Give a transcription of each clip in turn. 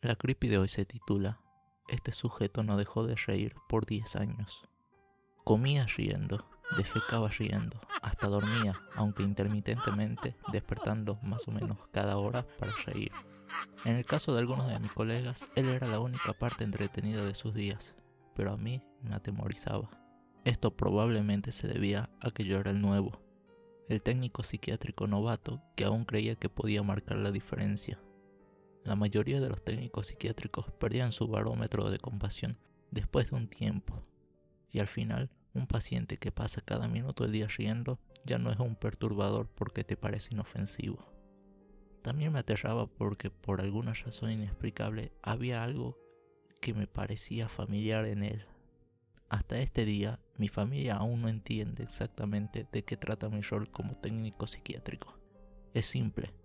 La creepy de hoy se titula "Este sujeto no dejó de reír por 10 años". Comía riendo, defecaba riendo, hasta dormía, aunque intermitentemente, despertando más o menos cada hora para reír. En el caso de algunos de mis colegas, él era la única parte entretenida de sus días, pero a mí me atemorizaba. Esto probablemente se debía a que yo era el nuevo, el técnico psiquiátrico novato que aún creía que podía marcar la diferencia. La mayoría de los técnicos psiquiátricos perdían su barómetro de compasión después de un tiempo, y al final, un paciente que pasa cada minuto del día riendo ya no es un perturbador porque te parece inofensivo. También me aterraba porque por alguna razón inexplicable había algo que me parecía familiar en él. Hasta este día, mi familia aún no entiende exactamente de qué trata mi rol como técnico psiquiátrico. Es simple: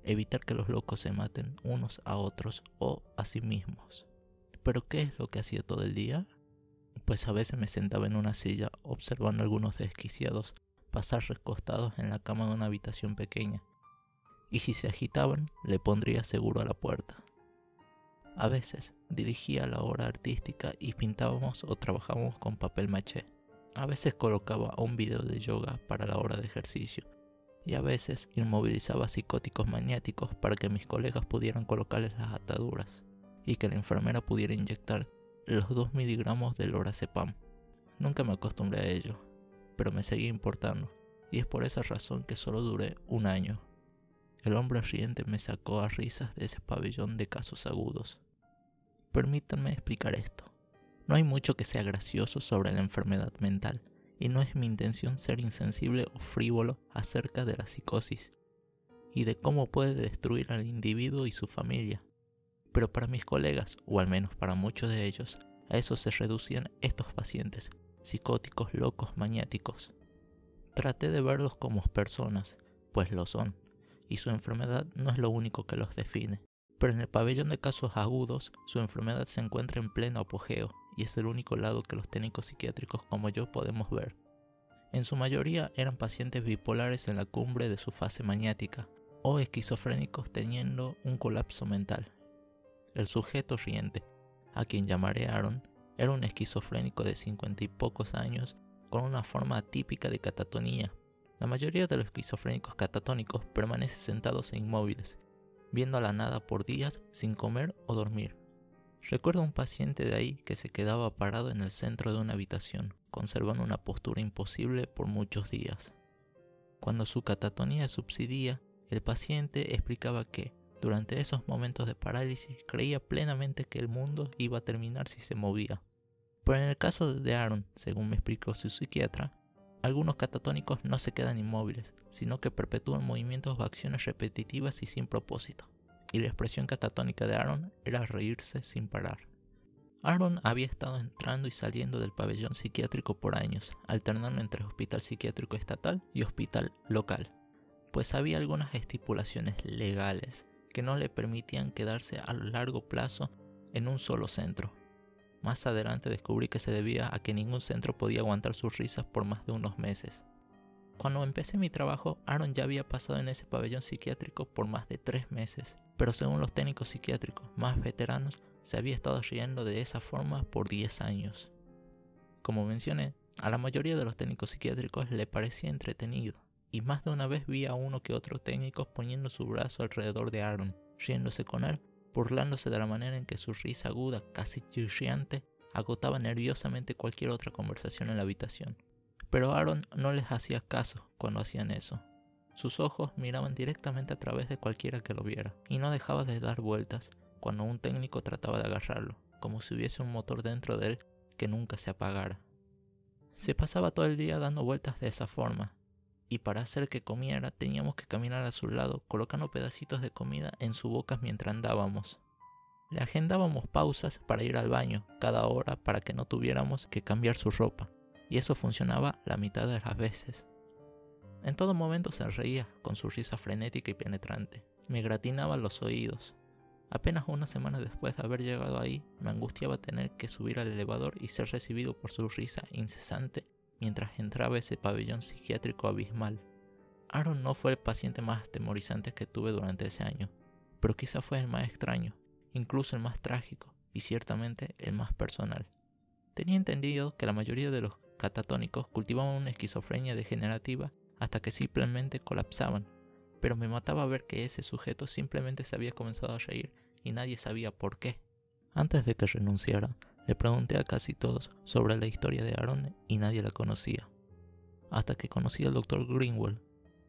evitar que los locos se maten unos a otros o a sí mismos. ¿Pero qué es lo que hacía todo el día? Pues a veces me sentaba en una silla observando a algunos desquiciados pasar recostados en la cama de una habitación pequeña, y si se agitaban le pondría seguro a la puerta. A veces dirigía la obra artística y pintábamos o trabajábamos con papel maché. A veces colocaba un video de yoga para la hora de ejercicio, y a veces inmovilizaba psicóticos maniáticos para que mis colegas pudieran colocarles las ataduras y que la enfermera pudiera inyectar los 2 miligramos de lorazepam. Nunca me acostumbré a ello, pero me seguía importando, y es por esa razón que solo duré un año. El hombre riente me sacó a risas de ese pabellón de casos agudos. Permítanme explicar esto. No hay mucho que sea gracioso sobre la enfermedad mental, y no es mi intención ser insensible o frívolo acerca de la psicosis y de cómo puede destruir al individuo y su familia. Pero para mis colegas, o al menos para muchos de ellos, a eso se reducían estos pacientes, psicóticos, locos, maniáticos. Traté de verlos como personas, pues lo son, y su enfermedad no es lo único que los define. Pero en el pabellón de casos agudos, su enfermedad se encuentra en pleno apogeo, y es el único lado que los técnicos psiquiátricos como yo podemos ver. En su mayoría eran pacientes bipolares en la cumbre de su fase maniática, o esquizofrénicos teniendo un colapso mental. El sujeto riente, a quien llamaré Aaron, era un esquizofrénico de 50 y pocos años con una forma atípica de catatonía. La mayoría de los esquizofrénicos catatónicos permanecen sentados e inmóviles, viendo a la nada por días sin comer o dormir. Recuerdo un paciente de ahí que se quedaba parado en el centro de una habitación, conservando una postura imposible por muchos días. Cuando su catatonía subsidía, el paciente explicaba que, durante esos momentos de parálisis, creía plenamente que el mundo iba a terminar si se movía. Pero en el caso de Aaron, según me explicó su psiquiatra, algunos catatónicos no se quedan inmóviles, sino que perpetúan movimientos o acciones repetitivas y sin propósito. Y la expresión catatónica de Aaron era reírse sin parar. Aaron había estado entrando y saliendo del pabellón psiquiátrico por años, alternando entre hospital psiquiátrico estatal y hospital local, pues había algunas estipulaciones legales que no le permitían quedarse a largo plazo en un solo centro. Más adelante descubrí que se debía a que ningún centro podía aguantar sus risas por más de unos meses. Cuando empecé mi trabajo, Aaron ya había pasado en ese pabellón psiquiátrico por más de 3 meses, pero según los técnicos psiquiátricos más veteranos, se había estado riendo de esa forma por 10 años. Como mencioné, a la mayoría de los técnicos psiquiátricos le parecía entretenido, y más de una vez vi a uno que otro técnico poniendo su brazo alrededor de Aaron, riéndose con él, burlándose de la manera en que su risa aguda, casi chirriante, agotaba nerviosamente cualquier otra conversación en la habitación. Pero Aaron no les hacía caso cuando hacían eso. Sus ojos miraban directamente a través de cualquiera que lo viera, y no dejaba de dar vueltas cuando un técnico trataba de agarrarlo, como si hubiese un motor dentro de él que nunca se apagara. Se pasaba todo el día dando vueltas de esa forma, y para hacer que comiera teníamos que caminar a su lado, colocando pedacitos de comida en su boca mientras andábamos. Le agendábamos pausas para ir al baño cada hora para que no tuviéramos que cambiar su ropa, y eso funcionaba la mitad de las veces. En todo momento se reía con su risa frenética y penetrante. Me gratinaba los oídos. Apenas una semana después de haber llegado ahí, me angustiaba tener que subir al elevador y ser recibido por su risa incesante mientras entraba a ese pabellón psiquiátrico abismal. Aaron no fue el paciente más atemorizante que tuve durante ese año, pero quizá fue el más extraño, incluso el más trágico y ciertamente el más personal. Tenía entendido que la mayoría de los catatónicos cultivaban una esquizofrenia degenerativa hasta que simplemente colapsaban, pero me mataba ver que ese sujeto simplemente se había comenzado a reír y nadie sabía por qué. Antes de que renunciara, le pregunté a casi todos sobre la historia de Aaron y nadie la conocía. Hasta que conocí al Dr. Greenwald,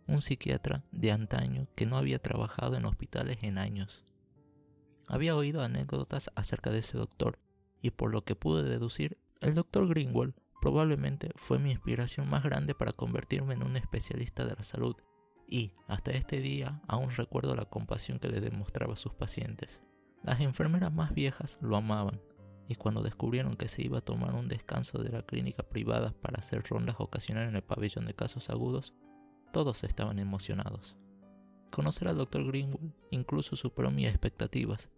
un psiquiatra de antaño que no había trabajado en hospitales en años. Había oído anécdotas acerca de ese doctor y por lo que pude deducir, el Dr. Greenwald probablemente fue mi inspiración más grande para convertirme en un especialista de la salud y, hasta este día, aún recuerdo la compasión que le demostraba a sus pacientes. Las enfermeras más viejas lo amaban y cuando descubrieron que se iba a tomar un descanso de la clínica privada para hacer rondas ocasionales en el pabellón de casos agudos, todos estaban emocionados. Conocer al Dr. Greenwald incluso superó mis expectativas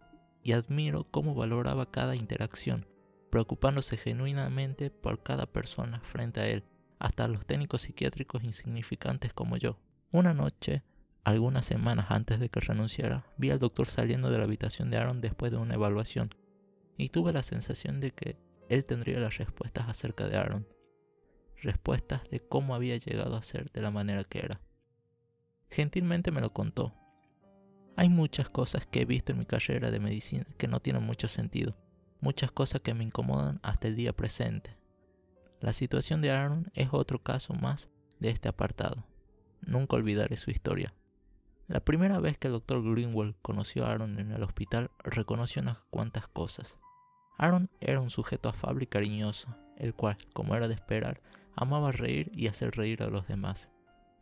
y admiro cómo valoraba cada interacción, preocupándose genuinamente por cada persona frente a él, hasta los técnicos psiquiátricos insignificantes como yo. Una noche, algunas semanas antes de que renunciara, vi al doctor saliendo de la habitación de Aaron después de una evaluación y tuve la sensación de que él tendría las respuestas acerca de Aaron, respuestas de cómo había llegado a ser de la manera que era. Gentilmente me lo contó. Hay muchas cosas que he visto en mi carrera de medicina que no tienen mucho sentido, muchas cosas que me incomodan hasta el día presente. La situación de Aaron es otro caso más de este apartado. Nunca olvidaré su historia. La primera vez que el Dr. Greenwald conoció a Aaron en el hospital, reconoció unas cuantas cosas. Aaron era un sujeto afable y cariñoso, el cual, como era de esperar, amaba reír y hacer reír a los demás.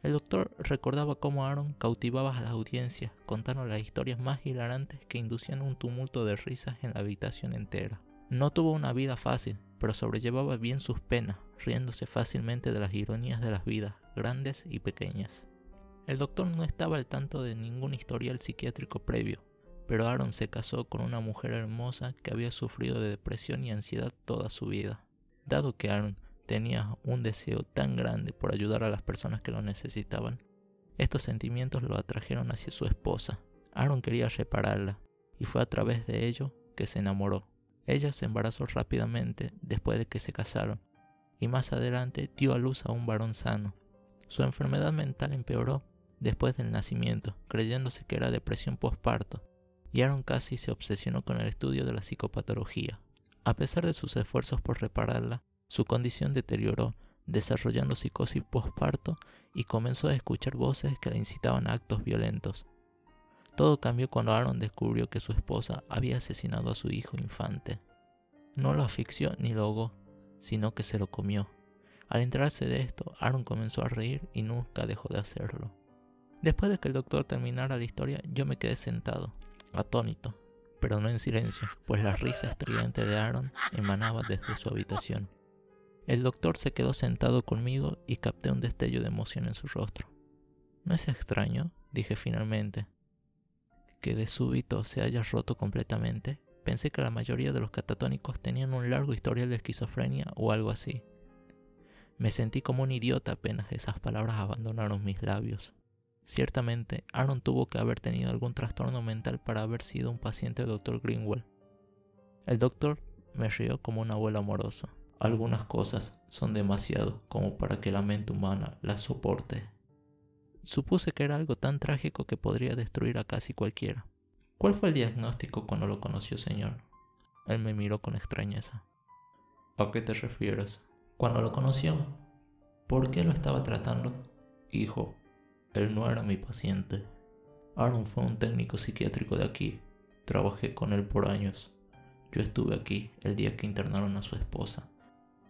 El doctor recordaba cómo Aaron cautivaba a las audiencias, contando las historias más hilarantes que inducían un tumulto de risas en la habitación entera. No tuvo una vida fácil, pero sobrellevaba bien sus penas, riéndose fácilmente de las ironías de las vidas, grandes y pequeñas. El doctor no estaba al tanto de ningún historial psiquiátrico previo, pero Aaron se casó con una mujer hermosa que había sufrido de depresión y ansiedad toda su vida. Dado que Aaron tenía un deseo tan grande por ayudar a las personas que lo necesitaban, estos sentimientos lo atrajeron hacia su esposa. Aaron quería repararla, y fue a través de ello que se enamoró. Ella se embarazó rápidamente después de que se casaron, y más adelante dio a luz a un varón sano. Su enfermedad mental empeoró después del nacimiento, creyéndose que era depresión postparto, y Aaron casi se obsesionó con el estudio de la psicopatología. A pesar de sus esfuerzos por repararla, su condición deterioró, desarrollando psicosis postparto y comenzó a escuchar voces que le incitaban a actos violentos. Todo cambió cuando Aaron descubrió que su esposa había asesinado a su hijo infante. No lo asfixió ni lo ahogó, sino que se lo comió. Al enterarse de esto, Aaron comenzó a reír y nunca dejó de hacerlo. Después de que el doctor terminara la historia, yo me quedé sentado, atónito, pero no en silencio, pues la risa estridente de Aaron emanaba desde su habitación. El doctor se quedó sentado conmigo y capté un destello de emoción en su rostro. ¿No es extraño?, dije finalmente, que de súbito se haya roto completamente. Pensé que la mayoría de los catatónicos tenían un largo historial de esquizofrenia o algo así. Me sentí como un idiota apenas esas palabras abandonaron mis labios. Ciertamente, Aaron tuvo que haber tenido algún trastorno mental para haber sido un paciente del Dr. Greenwald. El doctor me rió como un abuelo amoroso. Algunas cosas son demasiado como para que la mente humana las soporte. Supuse que era algo tan trágico que podría destruir a casi cualquiera. ¿Cuál fue el diagnóstico cuando lo conoció, señor? Él me miró con extrañeza. ¿A qué te refieres? Cuando lo conoció, ¿por qué lo estaba tratando? Hijo, él no era mi paciente. Aaron fue un técnico psiquiátrico de aquí. Trabajé con él por años. Yo estuve aquí el día que internaron a su esposa,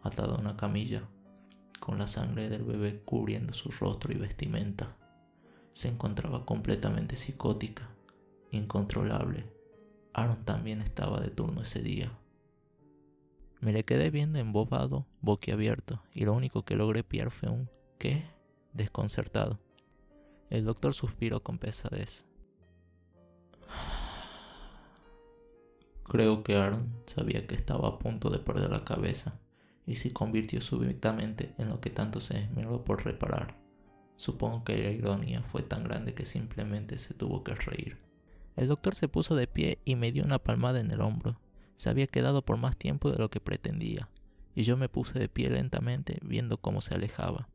atada a una camilla, con la sangre del bebé cubriendo su rostro y vestimenta. Se encontraba completamente psicótica, incontrolable. Aaron también estaba de turno ese día. Me le quedé viendo embobado, boquiabierto, y lo único que logré pillar fue un ¿qué? Desconcertado. El doctor suspiró con pesadez. Creo que Aaron sabía que estaba a punto de perder la cabeza y se convirtió súbitamente en lo que tanto se esmeró por reparar. Supongo que la ironía fue tan grande que simplemente se tuvo que reír. El doctor se puso de pie y me dio una palmada en el hombro. Se había quedado por más tiempo de lo que pretendía, y yo me puse de pie lentamente viendo cómo se alejaba.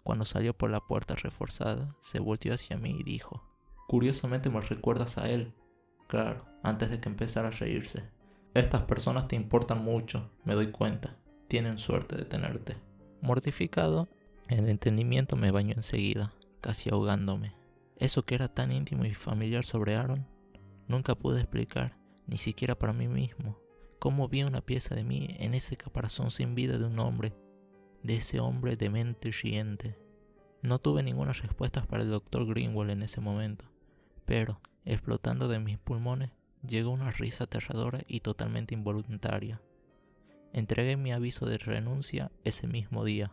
Cuando salió por la puerta reforzada, se volteó hacia mí y dijo: «Curiosamente me recuerdas a él». Claro, antes de que empezara a reírse. «Estas personas te importan mucho, me doy cuenta. Tienen suerte de tenerte». Mortificado, el entendimiento me bañó enseguida, casi ahogándome. Eso que era tan íntimo y familiar sobre Aaron, nunca pude explicar, ni siquiera para mí mismo, cómo vi una pieza de mí en ese caparazón sin vida de un hombre, de ese hombre demente y riente. No tuve ninguna respuesta para el doctor Greenwell en ese momento, pero, explotando de mis pulmones, llegó una risa aterradora y totalmente involuntaria. Entregué mi aviso de renuncia ese mismo día.